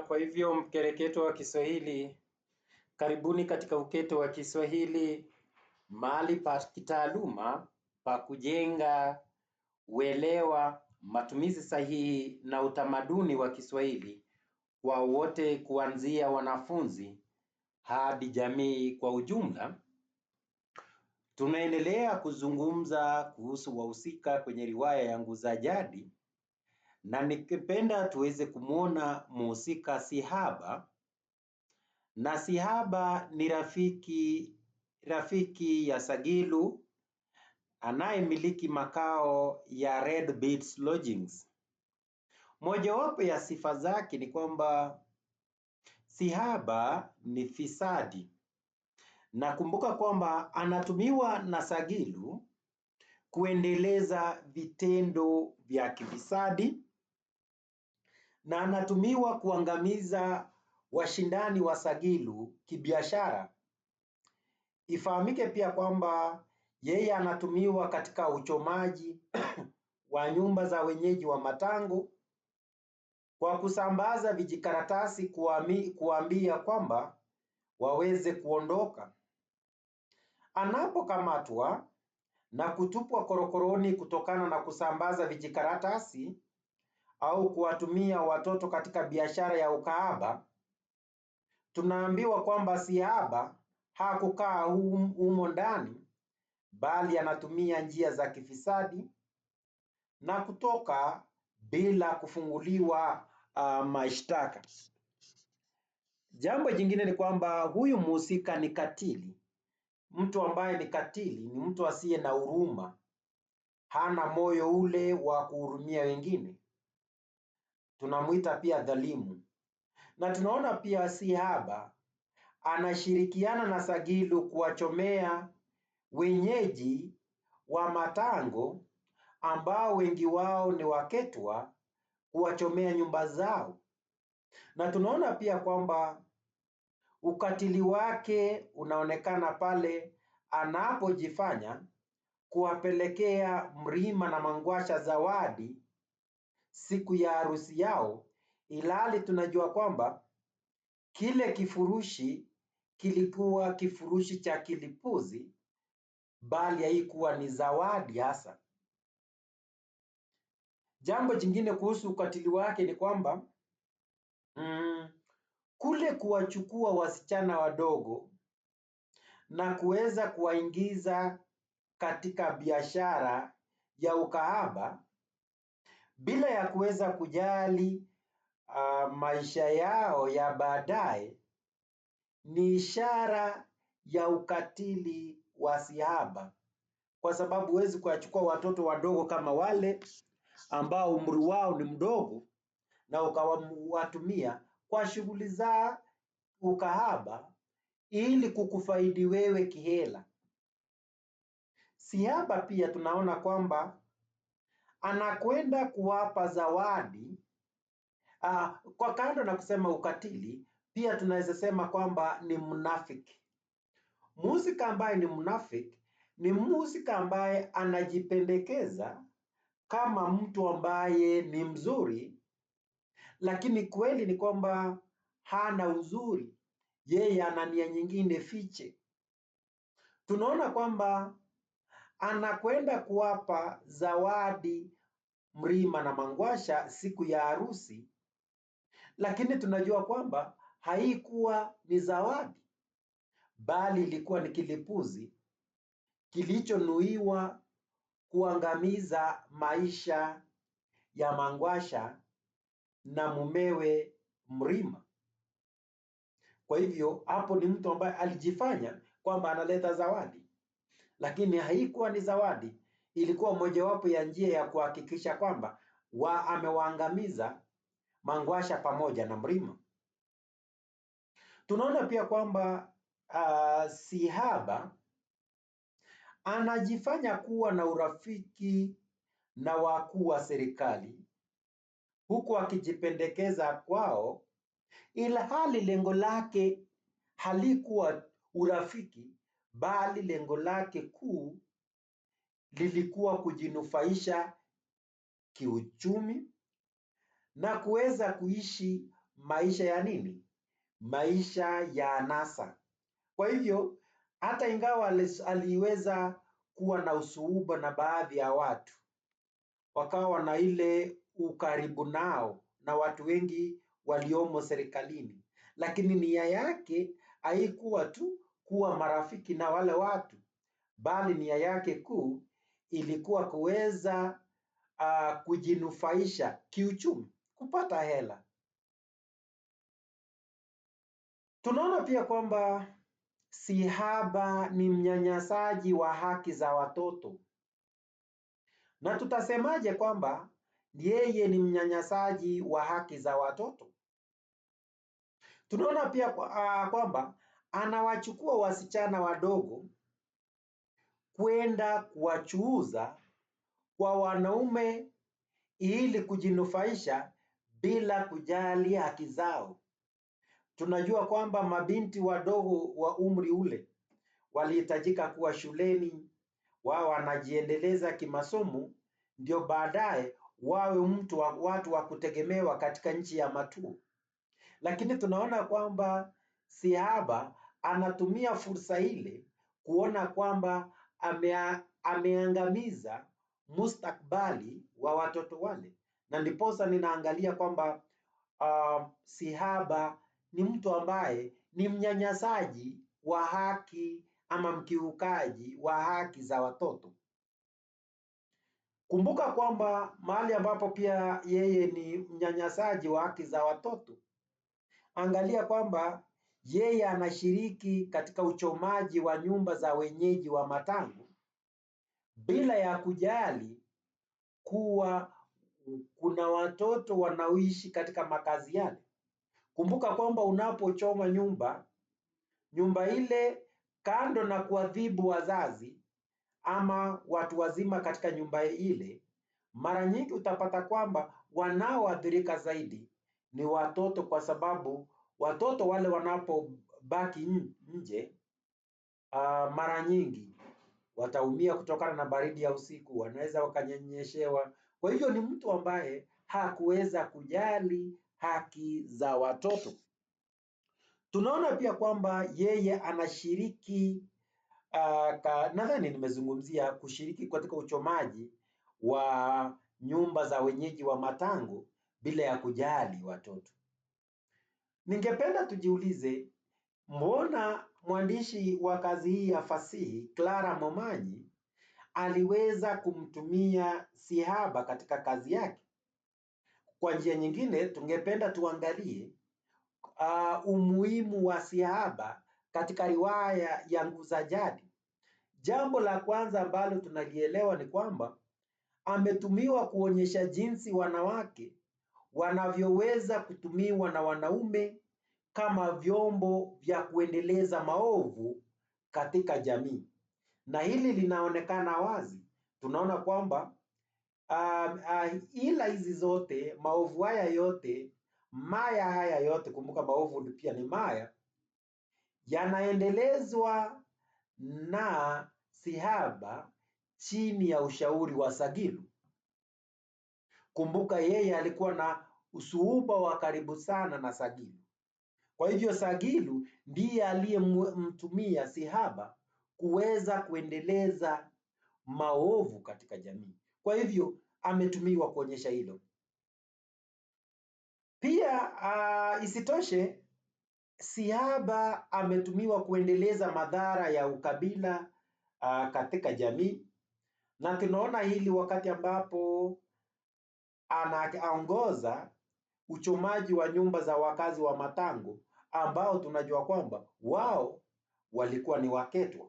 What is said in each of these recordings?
Kwa hivyo mkereketo wa Kiswahili, karibuni katika uketo wa Kiswahili, mahali pa kitaaluma pa kujenga uelewa, matumizi sahihi na utamaduni wa Kiswahili kwa wote, kuanzia wanafunzi hadi jamii kwa ujumla. Tunaendelea kuzungumza kuhusu wahusika kwenye riwaya ya Nguza Jadi, na nikipenda tuweze kumwona mhusika Sihaba. Na Sihaba ni rafiki ya Sagilu anayemiliki makao ya Red Beats Lodgings. Mojawapo ya sifa zake ni kwamba Sihaba ni fisadi. Nakumbuka kwamba anatumiwa na Sagilu kuendeleza vitendo vya kifisadi, na anatumiwa kuangamiza washindani wa Sagilu kibiashara. Ifahamike pia kwamba yeye anatumiwa katika uchomaji wa nyumba za wenyeji wa Matango kwa kusambaza vijikaratasi kuambia kwamba waweze kuondoka. Anapokamatwa na kutupwa korokoroni kutokana na kusambaza vijikaratasi au kuwatumia watoto katika biashara ya ukahaba, tunaambiwa kwamba Sihaba hakukaa humo ndani, bali anatumia njia za kifisadi na kutoka bila kufunguliwa mashtaka. Jambo jingine ni kwamba huyu mhusika ni katili. Mtu ambaye ni katili ni mtu asiye na huruma, hana moyo ule wa kuhurumia wengine. Tunamuita pia dhalimu. Na tunaona pia Sihaba anashirikiana na Sagilu kuwachomea wenyeji wa Matango ambao wengi wao ni Waketwa, kuwachomea nyumba zao. Na tunaona pia kwamba ukatili wake unaonekana pale anapojifanya kuwapelekea Mrima na Mangwasha zawadi siku ya harusi yao, ilhali tunajua kwamba kile kifurushi kilikuwa kifurushi cha kilipuzi, bali haikuwa ni zawadi hasa. Jambo jingine kuhusu ukatili wake ni kwamba kule kuwachukua wasichana wadogo na kuweza kuwaingiza katika biashara ya ukahaba bila ya kuweza kujali maisha yao ya baadaye, ni ishara ya ukatili wa Sihaba, kwa sababu huwezi kuwachukua watoto wadogo kama wale ambao umri wao ni mdogo na ukawatumia kwa shughuli za ukahaba ili kukufaidi wewe kihela. Sihaba pia tunaona kwamba anakwenda kuwapa zawadi. Kwa kando na kusema ukatili, pia tunaweza sema kwamba ni mnafiki. Mhusika ambaye ni mnafiki ni mhusika ambaye anajipendekeza kama mtu ambaye ni mzuri, lakini kweli ni kwamba hana uzuri. Yeye ana nia nyingine fiche. Tunaona kwamba anakwenda kuwapa zawadi Mrima na Mangwasha siku ya harusi, lakini tunajua kwamba haikuwa ni zawadi, bali ilikuwa ni kilipuzi kilichonuiwa kuangamiza maisha ya Mangwasha na mumewe Mrima. Kwa hivyo hapo ni mtu ambaye alijifanya kwamba analeta zawadi, lakini haikuwa ni zawadi. Ilikuwa mojawapo ya njia ya kuhakikisha kwamba amewaangamiza Mangwasha pamoja na Mrima. Tunaona pia kwamba Sihaba anajifanya kuwa na urafiki na wakuu wa serikali, huku akijipendekeza kwao, ila hali lengo lake halikuwa urafiki, bali lengo lake kuu lilikuwa kujinufaisha kiuchumi na kuweza kuishi maisha ya nini? Maisha ya anasa. Kwa hivyo hata ingawa aliweza kuwa na usuhuba na baadhi ya watu, wakawa na ile ukaribu nao na watu wengi waliomo serikalini, lakini nia yake haikuwa tu kuwa marafiki na wale watu, bali nia yake kuu ilikuwa kuweza kujinufaisha kiuchumi, kupata hela. Tunaona pia kwamba Sihaba ni mnyanyasaji wa haki za watoto. Na tutasemaje kwamba yeye ni mnyanyasaji wa haki za watoto? Tunaona pia kwamba anawachukua wasichana wadogo kwenda kuwachuuza kwa wanaume ili kujinufaisha bila kujali haki zao. Tunajua kwamba mabinti wadogo wa umri ule walihitajika kuwa shuleni, wao wanajiendeleza kimasomo, ndio baadaye wawe watu wa kutegemewa katika nchi ya matuo. Lakini tunaona kwamba Sihaba anatumia fursa ile kuona kwamba ameangamiza mustakbali wa watoto wale, na ndiposa ninaangalia kwamba Sihaba ni mtu ambaye ni mnyanyasaji wa haki ama mkiukaji wa haki za watoto. Kumbuka kwamba mahali ambapo pia yeye ni mnyanyasaji wa haki za watoto, angalia kwamba yeye anashiriki katika uchomaji wa nyumba za wenyeji wa matango bila ya kujali kuwa kuna watoto wanaoishi katika makazi yale. Kumbuka kwamba unapochoma nyumba ile, kando na kuadhibu wazazi ama watu wazima katika nyumba ile, mara nyingi utapata kwamba wanaoathirika zaidi ni watoto, kwa sababu watoto wale wanapobaki nje, mara nyingi wataumia kutokana na baridi ya usiku, wanaweza wakanyeshewa. Kwa hivyo ni mtu ambaye hakuweza kujali haki za watoto. Tunaona pia kwamba yeye anashiriki nadhani nimezungumzia kushiriki katika uchomaji wa nyumba za wenyeji wa matango bila ya kujali watoto. Ningependa tujiulize, mbona mwandishi wa kazi hii ya fasihi Clara Momanyi aliweza kumtumia Sihaba katika kazi yake? Kwa njia nyingine, tungependa tuangalie umuhimu wa Sihaba katika riwaya ya Nguza Jadi. Jambo la kwanza ambalo tunalielewa ni kwamba ametumiwa kuonyesha jinsi wanawake wanavyoweza kutumiwa na wanaume kama vyombo vya kuendeleza maovu katika jamii, na hili linaonekana wazi. Tunaona kwamba ila hizi zote, maovu haya yote, maya haya yote, kumbuka maovu pia ni maya, yanaendelezwa na Sihaba chini ya ushauri wa Sagilu. Kumbuka yeye alikuwa na usuhuba wa karibu sana na Sagilu. Kwa hivyo Sagilu ndiye aliyemtumia Sihaba kuweza kuendeleza maovu katika jamii. Kwa hivyo ametumiwa kuonyesha hilo. Pia isitoshe, Sihaba ametumiwa kuendeleza madhara ya ukabila katika jamii, na tunaona hili wakati ambapo anaongoza uchomaji wa nyumba za wakazi wa matango, ambao tunajua kwamba wao walikuwa ni Waketwa.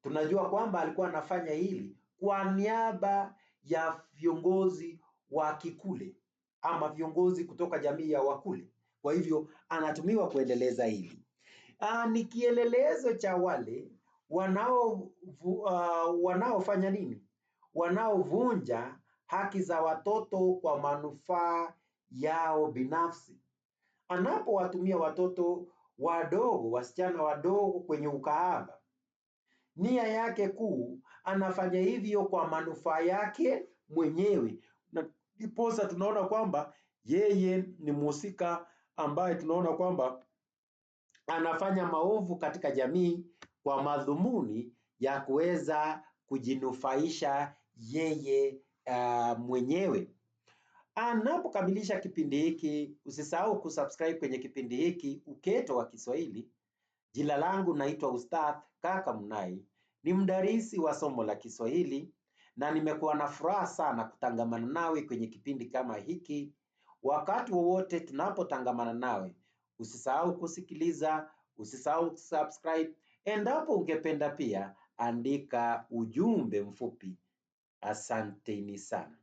Tunajua kwamba alikuwa anafanya hili kwa niaba ya viongozi wa Kikule ama viongozi kutoka jamii ya Wakule. Kwa hivyo anatumiwa kuendeleza hili. Ni kielelezo cha wale wanaofanya nini? Wanaovunja haki za watoto kwa manufaa yao binafsi. Anapowatumia watoto wadogo, wasichana wadogo kwenye ukahaba, nia yake kuu anafanya hivyo kwa manufaa yake mwenyewe, na ndiposa tunaona kwamba yeye ni mhusika ambaye tunaona kwamba anafanya maovu katika jamii kwa madhumuni ya kuweza kujinufaisha yeye mwenyewe. Anapokamilisha kipindi hiki, usisahau kusubscribe kwenye kipindi hiki Uketo wa Kiswahili. Jina langu naitwa Ustadh Kaka Munai, ni mdarisi wa somo la Kiswahili, na nimekuwa na furaha sana kutangamana nawe kwenye kipindi kama hiki. Wakati wowote tunapotangamana nawe, usisahau kusikiliza, usisahau kusubscribe. Endapo ungependa pia andika ujumbe mfupi. Asanteni sana.